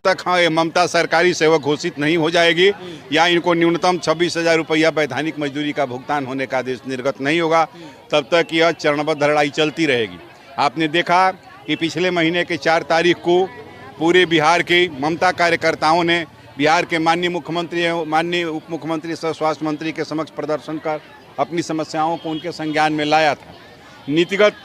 तक हाँ ये ममता सरकारी सेवक घोषित नहीं हो जाएगी या इनको न्यूनतम 26,000 रुपया वैधानिक मजदूरी का भुगतान होने का आदेश निर्गत नहीं होगा, तब तक यह चरणबद्ध लड़ाई चलती रहेगी। आपने देखा कि पिछले महीने के 4 तारीख को पूरे बिहार के ममता कार्यकर्ताओं ने बिहार के माननीय मुख्यमंत्री माननीय उप मुख्यमंत्री सह स्वास्थ्य मंत्री के समक्ष प्रदर्शन कर अपनी समस्याओं को उनके संज्ञान में लाया था। नीतिगत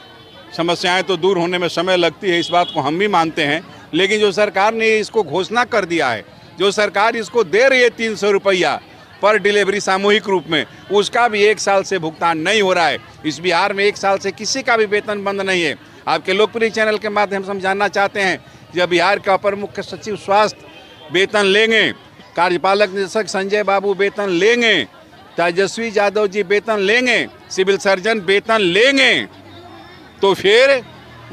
समस्याएं तो दूर होने में समय लगती है, इस बात को हम भी मानते हैं, लेकिन जो सरकार ने इसको घोषणा कर दिया है, जो सरकार इसको दे रही है 300 रुपया पर डिलीवरी सामूहिक रूप में, उसका भी 1 साल से भुगतान नहीं हो रहा है। इस बिहार में 1 साल से किसी का भी वेतन बंद नहीं है। आपके लोकप्रिय चैनल के माध्यम से हम जानना चाहते हैं, जब बिहार का अपर मुख्य सचिव स्वास्थ्य वेतन लेंगे, कार्यपालक निदेशक संजय बाबू वेतन लेंगे, तेजस्वी यादव जी वेतन लेंगे, सिविल सर्जन वेतन लेंगे, तो फिर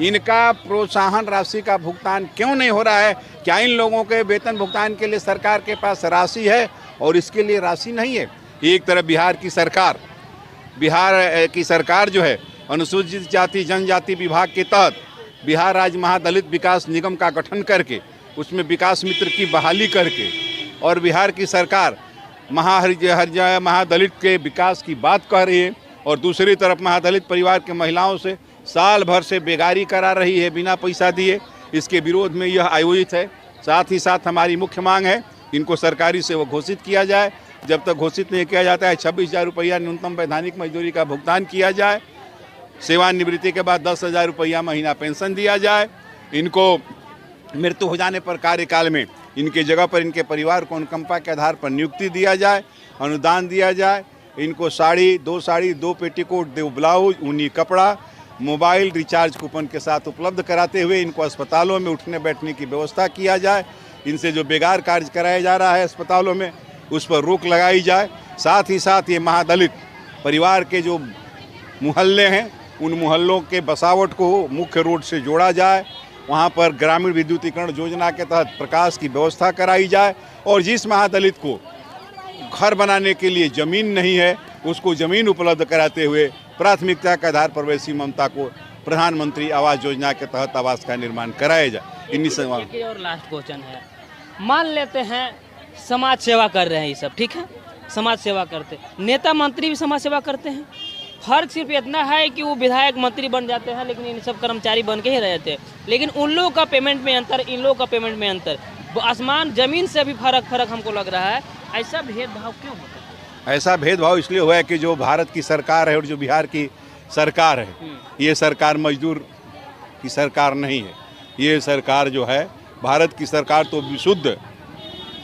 इनका प्रोत्साहन राशि का भुगतान क्यों नहीं हो रहा है? क्या इन लोगों के वेतन भुगतान के लिए सरकार के पास राशि है और इसके लिए राशि नहीं है? एक तरफ बिहार की सरकार जो है अनुसूचित जाति जनजाति विभाग के तहत बिहार राज्य महादलित विकास निगम का गठन करके उसमें विकास मित्र की बहाली करके और बिहार की सरकार महादलित के विकास की बात कर रही है और दूसरी तरफ महादलित परिवार के महिलाओं से साल भर से बेगारी करा रही है बिना पैसा दिए। इसके विरोध में यह आयोजित है। साथ ही साथ हमारी मुख्य मांग है, इनको सरकारी सेवक घोषित किया जाए। जब तक घोषित नहीं किया जाता है 26,000 रुपया न्यूनतम वैधानिक मजदूरी का भुगतान किया जाए। सेवानिवृत्ति के बाद 10,000 रुपया महीना पेंशन दिया जाए। इनको मृत्यु हो जाने पर कार्यकाल में इनके जगह पर इनके परिवार को अनुकंपा के आधार पर नियुक्ति दिया जाए, अनुदान दिया जाए। इनको साड़ी, 2 पेटीकोट, 2 ब्लाउज, ऊनी कपड़ा, मोबाइल रिचार्ज कूपन के साथ उपलब्ध कराते हुए इनको अस्पतालों में उठने बैठने की व्यवस्था किया जाए। इनसे जो बेगार कार्य कराया जा रहा है अस्पतालों में, उस पर रोक लगाई जाए। साथ ही साथ ये महादलित परिवार के जो मोहल्ले हैं, उन मोहल्लों के बसावट को मुख्य रोड से जोड़ा जाए। वहाँ पर ग्रामीण विद्युतीकरण योजना के तहत प्रकाश की व्यवस्था कराई जाए और जिस महादलित को घर बनाने के लिए ज़मीन नहीं है, उसको ज़मीन उपलब्ध कराते हुए प्राथमिकता के आधार पर वैसी ममता को प्रधानमंत्री आवास योजना के तहत आवास का निर्माण कराया जाए। इन्हीं सवाल और लास्ट क्वेश्चन है, मान लेते हैं समाज सेवा कर रहे हैं ये सब, ठीक है, समाज सेवा करते, नेता मंत्री भी समाज सेवा करते हैं। फर्क सिर्फ इतना है कि वो विधायक मंत्री बन जाते हैं, लेकिन इन सब कर्मचारी बन के ही रह जाते हैं। लेकिन उन लोगों का पेमेंट में अंतर, इन लोगों का पेमेंट में अंतर, आसमान जमीन से भी फर्क हमको लग रहा है। ऐसा भेदभाव क्यों होता है? ऐसा भेदभाव इसलिए हुआ है कि जो भारत की सरकार है और जो बिहार की सरकार है, ये सरकार मजदूर की सरकार नहीं है। ये सरकार जो है, भारत की सरकार तो विशुद्ध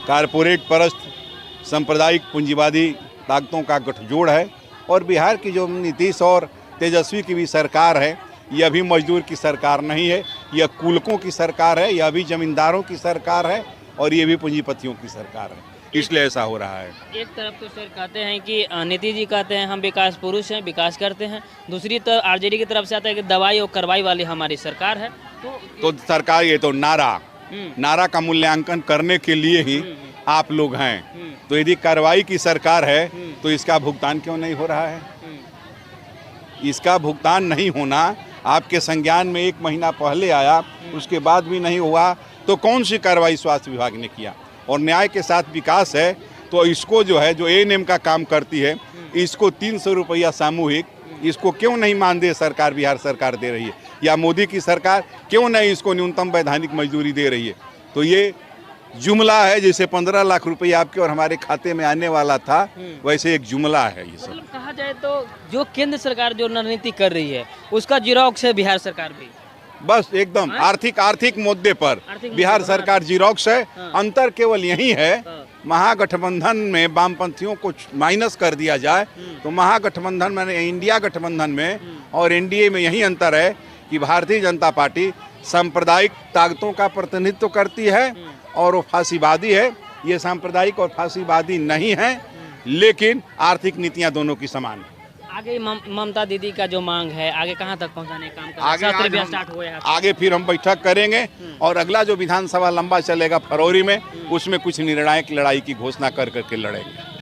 कारपोरेट परस्त सांप्रदायिक पूंजीवादी ताकतों का गठजोड़ है। और बिहार की जो नीतीश और तेजस्वी की भी सरकार है, यह भी मजदूर की सरकार नहीं है, यह कुलकों की सरकार है, यह भी जमींदारों की सरकार है और ये भी पूंजीपतियों की सरकार है। इसलिए ऐसा हो रहा है। एक तरफ तो सर कहते हैं कि नीतीश जी कहते हैं हम विकास पुरुष हैं, विकास करते हैं, दूसरी तरफ आरजेडी की तरफ से आता है कि दवाई और कार्रवाई वाली हमारी सरकार है। तो सरकार ये तो नारा का मूल्यांकन करने के लिए ही आप लोग हैं। तो यदि कार्रवाई की सरकार है तो इसका भुगतान क्यों नहीं हो रहा है? इसका भुगतान नहीं होना आपके संज्ञान में 1 महीना पहले आया, उसके बाद भी नहीं हुआ, तो कौन सी कार्रवाई स्वास्थ्य विभाग ने किया? और न्याय के साथ विकास है तो इसको जो है, जो एएनएम का काम करती है, इसको 300 रुपया सामूहिक, इसको क्यों नहीं मानदेय सरकार, बिहार सरकार दे रही है? या मोदी की सरकार क्यों नहीं इसको न्यूनतम वैधानिक मजदूरी दे रही है? तो ये जुमला है, जैसे 15 लाख रुपये आपके और हमारे खाते में आने वाला था, वैसे एक जुमला है ये सब। मतलब कहा जाए तो जो केंद्र सरकार जो रणनीति कर रही है उसका जिरोक्स है बिहार सरकार भी। बस एकदम आर्थिक मुद्दे पर बिहार सरकार जिरोक्स है। अंतर केवल यही है, महागठबंधन में वामपंथियों को माइनस कर दिया जाए तो महागठबंधन में, इंडिया गठबंधन में और एनडीए में यही अंतर है कि भारतीय जनता पार्टी सांप्रदायिक ताकतों का प्रतिनिधित्व करती है और वो फांसीवादी है। ये सांप्रदायिक और फांसीवादी नहीं है, लेकिन आर्थिक नीतियां दोनों की समान है। आगे ममता दीदी का जो मांग है, आगे कहाँ तक पहुँचाने का काम आगे फिर हम बैठक करेंगे और अगला जो विधानसभा लंबा चलेगा फरवरी में, उसमें कुछ निर्णायक लड़ाई की घोषणा कर करके लड़ेंगे।